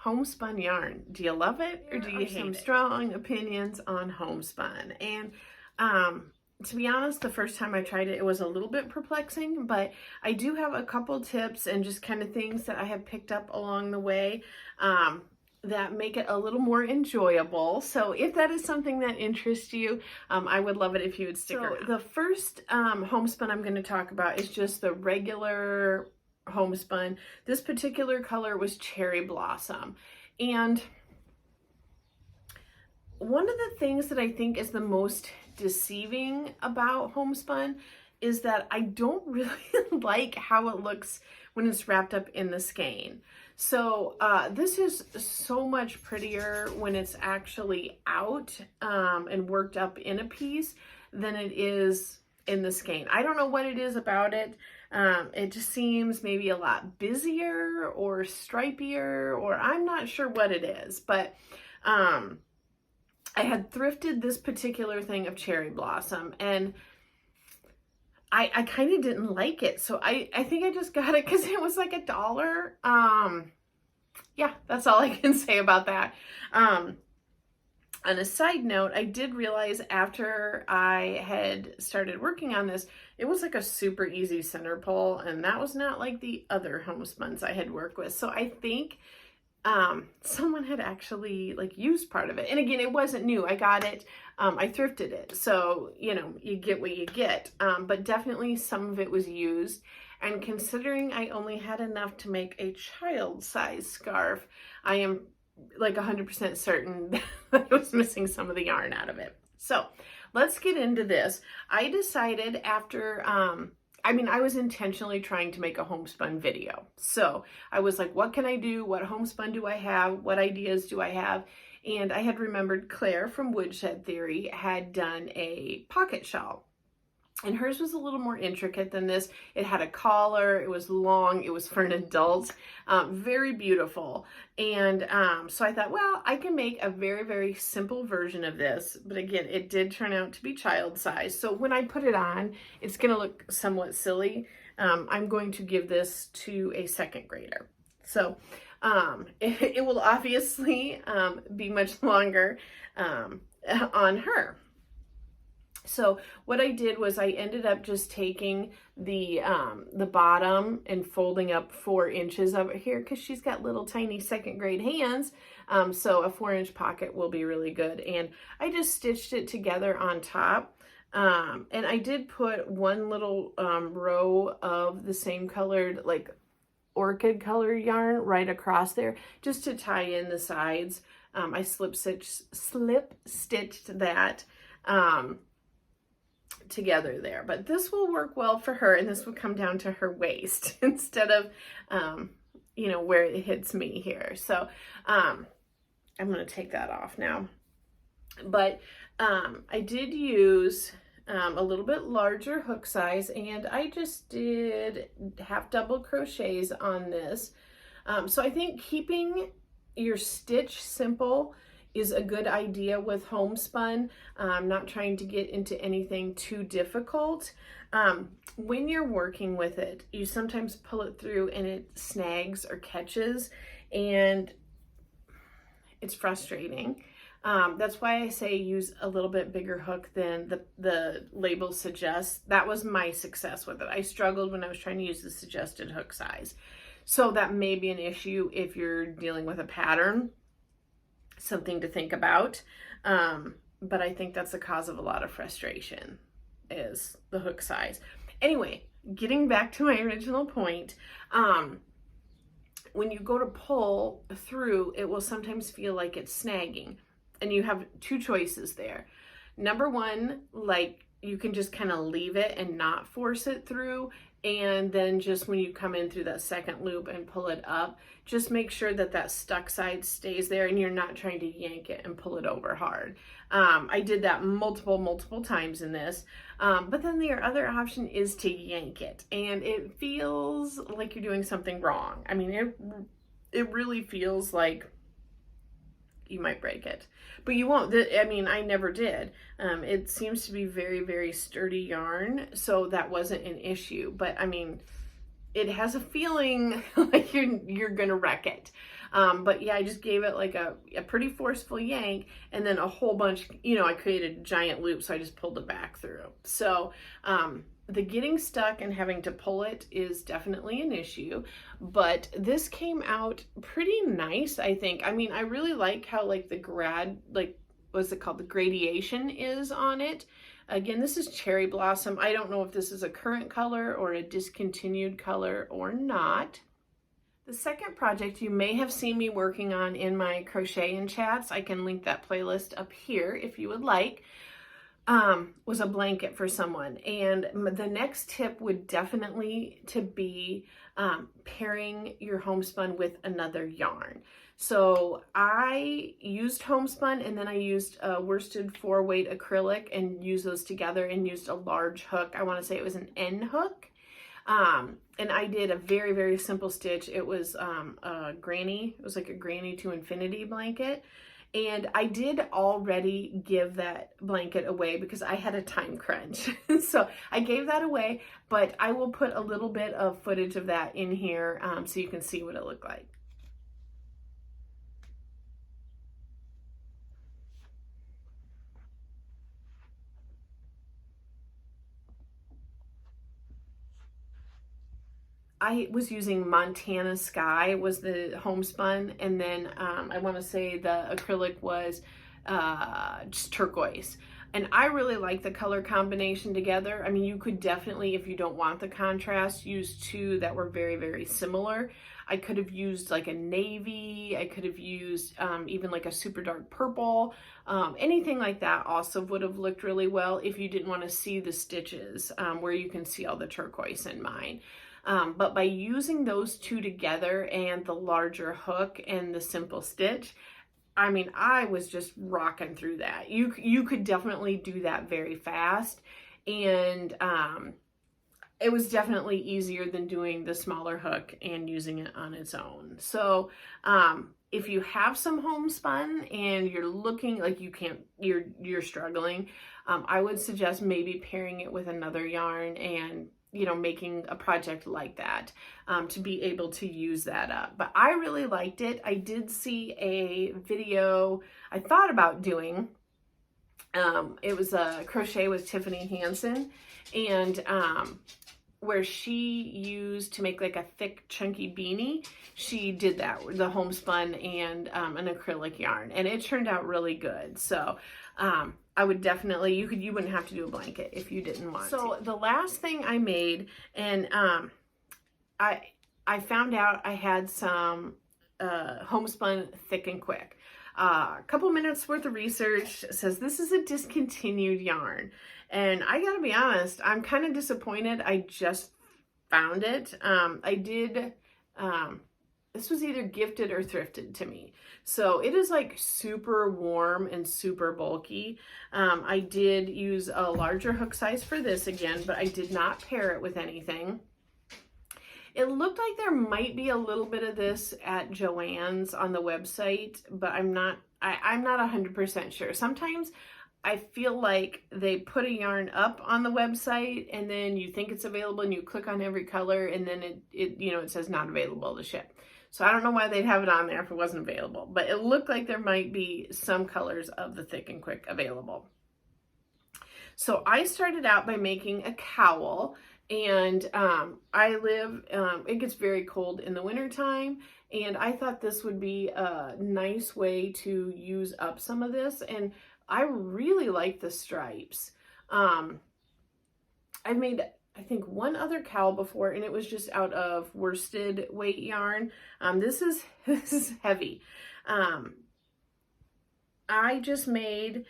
homespun yarn. Do you love it or do you hate it? Some strong opinions on homespun. And to be honest, the first time I tried it, it was a little bit perplexing, but I do have a couple tips and just kind of things that I have picked up along the way that make it a little more enjoyable. So if that is something that interests you, I would love it if you would stick around. The first homespun I'm going to talk about is just the regular homespun. This particular color was Cherry Blossom. And one of the things that I think is the most deceiving about homespun is that I don't really like how it looks when it's wrapped up in the skein. So this is so much prettier when it's actually out and worked up in a piece than it is in the skein. I don't know what it is about it. It just seems maybe a lot busier or stripier, or I'm not sure what it is, but I had thrifted this particular thing of Cherry Blossom, and I kind of didn't like it. So I think I just got it because it was like $1. Yeah, that's all I can say about that. On a side note, I did realize after I had started working on this, it was like a super easy center pull, and that was not like the other homespuns I had worked with. So I think someone had actually like used part of it. And again, it wasn't new. I got it. I thrifted it. So, you know, you get what you get. But definitely some of it was used. And considering I only had enough to make a child-size scarf, I am like 100% certain that I was missing some of the yarn out of it. So let's get into this. I decided after, I was intentionally trying to make a homespun video. So I was like, what can I do? What homespun do I have? What ideas do I have? And I had remembered Claire from Woodshed Theory had done a pocket shawl. And hers was a little more intricate than this. It had a collar, it was long, it was for an adult, very beautiful. And so I thought, well, I can make a very, very simple version of this. But again, it did turn out to be child size. So when I put it on, it's gonna look somewhat silly. I'm going to give this to a second grader. So it will obviously be much longer on her. So what I did was I ended up just taking the bottom and folding up 4 inches of it here, because she's got little tiny second grade hands. So a 4-inch pocket will be really good. And I just stitched it together on top. And I did put one little row of the same colored, like orchid color yarn right across there, just to tie in the sides. I slip stitched that together there, but this will work well for her, and this will come down to her waist instead of you know, where it hits me here. So I'm going to take that off now, but I did use a little bit larger hook size, and I just did half double crochets on this. So I think keeping your stitch simple is a good idea with homespun. Not trying to get into anything too difficult. When you're working with it, you sometimes pull it through and it snags or catches, and it's frustrating. That's why I say use a little bit bigger hook than the label suggests. That was my success with it. I struggled when I was trying to use the suggested hook size. So that may be an issue if you're dealing with a pattern. Something to think about, but I think that's the cause of a lot of frustration, is the hook size. Anyway, getting back to my original point, when you go to pull through, it will sometimes feel like it's snagging, and you have 2 choices there. Number one, like, you can just kind of leave it and not force it through, and then just when you come in through that second loop and pull it up, just make sure that that stuck side stays there and you're not trying to yank it and pull it over hard. I did that multiple times in this, but then the other option is to yank it, and it feels like you're doing something wrong. I mean, it really feels like you might break it, but you won't. I mean, I never did. It seems to be very, very sturdy yarn, so that wasn't an issue. But I mean, it has a feeling like you're gonna wreck it. But yeah, I just gave it like a pretty forceful yank, and then a whole bunch, I created a giant loop, so I just pulled it back through. So the getting stuck and having to pull it is definitely an issue, but this came out pretty nice, I think. I mean, I really like how like what's it called? The gradation is on it. Again, this is Cherry Blossom. I don't know if this is a current color or a discontinued color or not. The second project you may have seen me working on in my crochet and chats, I can link that playlist up here if you would like, was a blanket for someone. And the next tip would definitely to be pairing your homespun with another yarn. So I used homespun, and then I used a worsted 4-weight acrylic and used those together, and used a large hook. I want to say it was an N hook. And I did a very, very simple stitch. It was a granny. It was like a granny to infinity blanket. And I did already give that blanket away because I had a time crunch. So I gave that away, but I will put a little bit of footage of that in here so you can see what it looked like. I was using Montana Sky was the homespun, and then I want to say the acrylic was just turquoise. And I really like the color combination together. I mean, you could definitely, if you don't want the contrast, use two that were very, very similar. I could have used like a navy. I could have used even like a super dark purple. Anything like that also would have looked really well if you didn't want to see the stitches where you can see all the turquoise in mine. But by using those two together and the larger hook and the simple stitch, I mean, I was just rocking through that. You could definitely do that very fast, and it was definitely easier than doing the smaller hook and using it on its own. So if you have some homespun and you're looking like you're struggling, I would suggest maybe pairing it with another yarn and making a project like that to be able to use that up. But I really liked it. I did see a video I thought about doing. It was a crochet with Tiffany Hansen, and where she used to make like a thick chunky beanie, she did that with the homespun and an acrylic yarn, and it turned out really good. So I would definitely, you wouldn't have to do a blanket if you didn't want to. So the last thing I made, and I found out I had some homespun Thick and Quick. A couple minutes worth of research says this is a discontinued yarn. And I gotta be honest, I'm kind of disappointed. I just found it. This was either gifted or thrifted to me. So it is like super warm and super bulky. I did use a larger hook size for this again, but I did not pair it with anything. It looked like there might be a little bit of this at Joann's on the website, but I'm not 100% sure. Sometimes I feel like they put a yarn up on the website and then you think it's available and you click on every color and then it says not available to ship. So I don't know why they'd have it on there if it wasn't available, but it looked like there might be some colors of the Thick and Quick available. So I started out by making a cowl, and it gets very cold in the wintertime, and I thought this would be a nice way to use up some of this, and I really like the stripes. I've made, I think, one other cowl before, and it was just out of worsted weight yarn. This is heavy. I just made,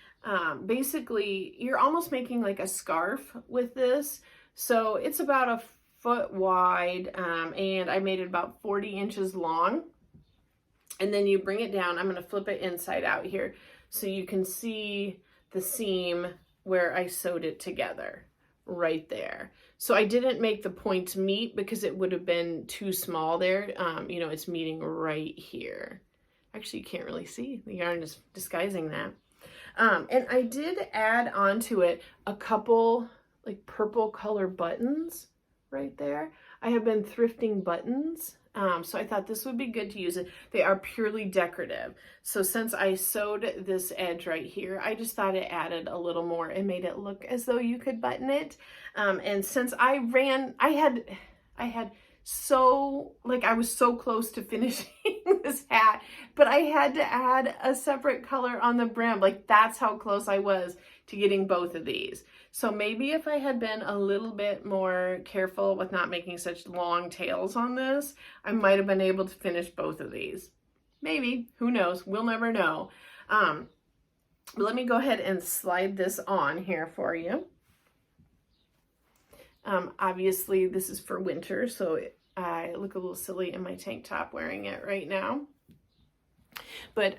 basically, you're almost making like a scarf with this. So it's about a foot wide, and I made it about 40 inches long. And then you bring it down. I'm going to flip it inside out here so you can see the seam where I sewed it together right there. So I didn't make the points meet because it would have been too small there. It's meeting right here. Actually, you can't really see. The yarn is disguising that. And I did add onto it a couple like purple color buttons right there. I have been thrifting buttons So I thought this would be good to use it. They are purely decorative. So since I sewed this edge right here, I just thought it added a little more and made it look as though you could button it. And since I had so, like, I was so close to finishing this hat, but I had to add a separate color on the brim. Like, that's how close I was to getting both of these. So maybe if I had been a little bit more careful with not making such long tails on this, I might have been able to finish both of these. Maybe, who knows? We'll never know. But let me go ahead and slide this on here for you. Obviously this is for winter, so I look a little silly in my tank top wearing it right now. But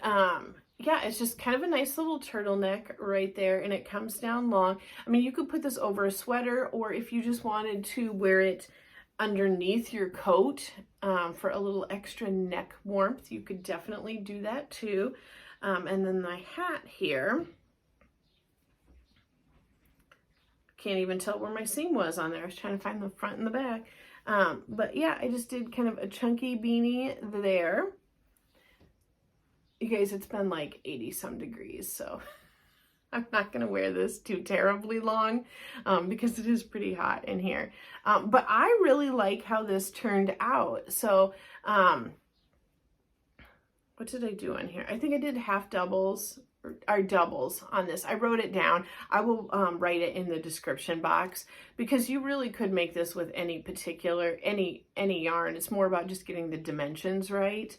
yeah, it's just kind of a nice little turtleneck right there, and it comes down long. I mean, you could put this over a sweater, or if you just wanted to wear it underneath your coat for a little extra neck warmth, you could definitely do that too. And then my hat here, can't even tell where my seam was on there. I was trying to find the front and the back. But yeah, I just did kind of a chunky beanie there. You guys, it's been like 80 some degrees, so I'm not going to wear this too terribly long because it is pretty hot in here. But I really like how this turned out. So what did I do on here? I think I did half doubles or doubles on this. I wrote it down. I will write it in the description box, because you really could make this with any particular, any yarn. It's more about just getting the dimensions right.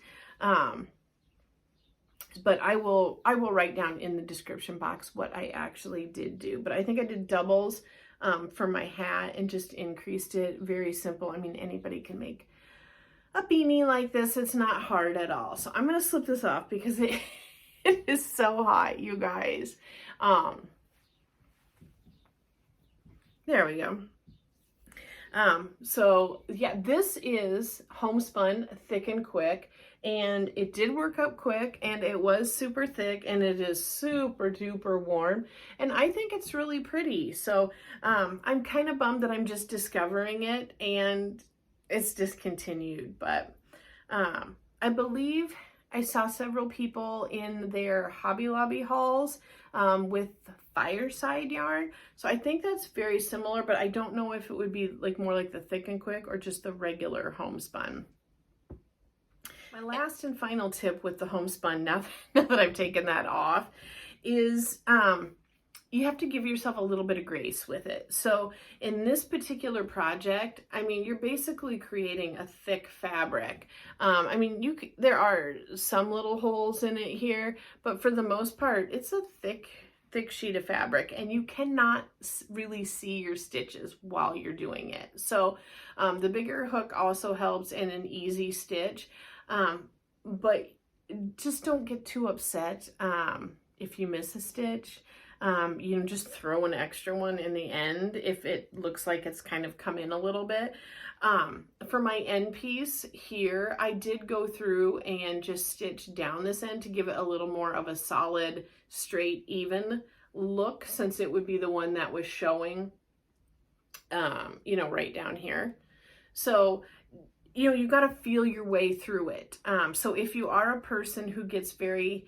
But I will write down in the description box what I actually did do. But I think I did doubles for my hat and just increased it. Very simple. I mean, anybody can make a beanie like this. It's not hard at all. So I'm going to slip this off because it is so hot, you guys. There we go. So yeah, this is Homespun Thick and Quick, and it did work up quick, and it was super thick, and it is super duper warm, and I think it's really pretty. So I'm kind of bummed that I'm just discovering it and it's discontinued, but I believe I saw several people in their Hobby Lobby hauls with fireside yarn. So I think that's very similar, but I don't know if it would be like more like the Thick and Quick or just the regular homespun. My last and final tip with the homespun, now that I've taken that off, is you have to give yourself a little bit of grace with it. So in this particular project, I mean, you're basically creating a thick fabric. I mean, there are some little holes in it here, but for the most part, it's a thick sheet of fabric, and you cannot really see your stitches while you're doing it. So the bigger hook also helps in an easy stitch, but just don't get too upset if you miss a stitch. You know, just throw an extra one in the end if it looks like it's kind of come in a little bit. For my end piece here, I did go through and just stitch down this end to give it a little more of a solid, straight, even look, since it would be the one that was showing, you know, right down here. So, you know, you got to feel your way through it. So if you are a person who gets very,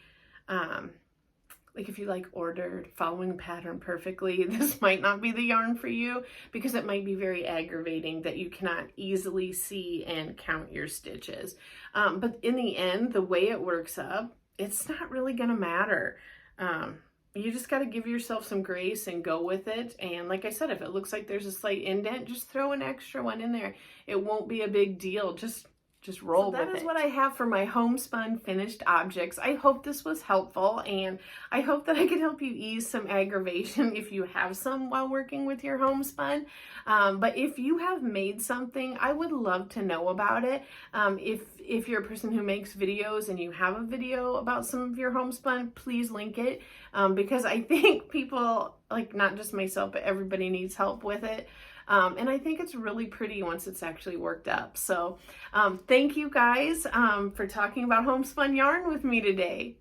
like if you like ordered, following the pattern perfectly, this might not be the yarn for you, because it might be very aggravating that you cannot easily see and count your stitches. But in the end, the way it works up, it's not really going to matter. You just got to give yourself some grace and go with it. And like I said, if it looks like there's a slight indent, just throw an extra one in there. It won't be a big deal. Just roll with it. That is what I have for my homespun finished objects. I hope this was helpful, and I hope that I could help you ease some aggravation if you have some while working with your homespun. But if you have made something, I would love to know about it. If you're a person who makes videos and you have a video about some of your homespun, please link it, because I think people, like not just myself, but everybody needs help with it. And I think it's really pretty once it's actually worked up. So thank you guys for talking about homespun yarn with me today.